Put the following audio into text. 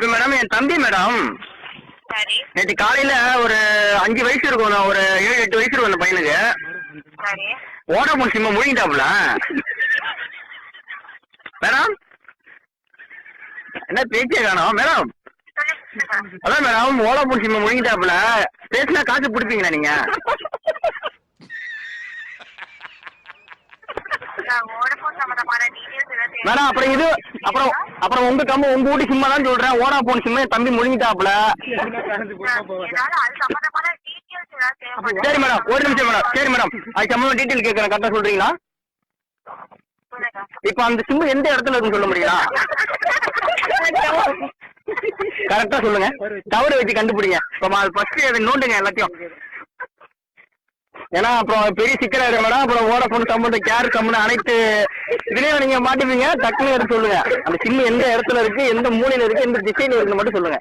இப்ப மேடம் என் தம்பி மேடம் சரி நேற்று காலையில ஒரு 5 வயசு இருக்கும், ஒரு 7-8 வயசு இருக்கும் அந்த பையனுக்கு. சரி வோடாஃபோன் சிம்ம முழுங்கிட்டாப்புல மேடம். என்ன பேச்சே காணோம் மேடம். அதான் மேடம் வோடாஃபோன் சிம்ம முழுங்கிட்டாப்புல. பேசினா காசு பிடிப்பீங்களா நீங்க? மேடம் அப்புறம் இது அப்புறம் உங்க வீட்டு சிம்மா தான் சொல்றேன். வோடாஃபோன் சிம்ம என் தம்பி முழுங்கிட்டாப்புல. சரி மேடம் ஒரு நிமிஷம் மேடம். சரி மேடம் அது சம்பந்தம் டீட்டெயில் கேட்கறேன், கரெக்டா சொல்றீங்களா? இப்ப அந்த சிம்மு எந்த இடத்துல இருக்குன்னு சொல்ல முடியுங்களா? கரெக்டா சொல்லுங்க. டவர் வச்சு கண்டுபிடிங்க. ஃபர்ஸ்ட் அதை நோண்டுங்க எல்லாத்தையும். ஏன்னா அப்புறம் பெரிய சிக்கலாயிடும் மேடம். அப்புறம் வோடாஃபோன் சம்பந்தம் கேர் சம்பந்தம் அனைத்து இதுலயும் நீங்க மாட்டிப்பீங்க. டக்குன்னு எடுத்து சொல்லுங்க. அந்த சிம்மு எந்த இடத்துல இருக்கு, எந்த மூலையில இருக்கு, எந்த திசையில இருக்குன்னு மட்டும் சொல்லுங்க.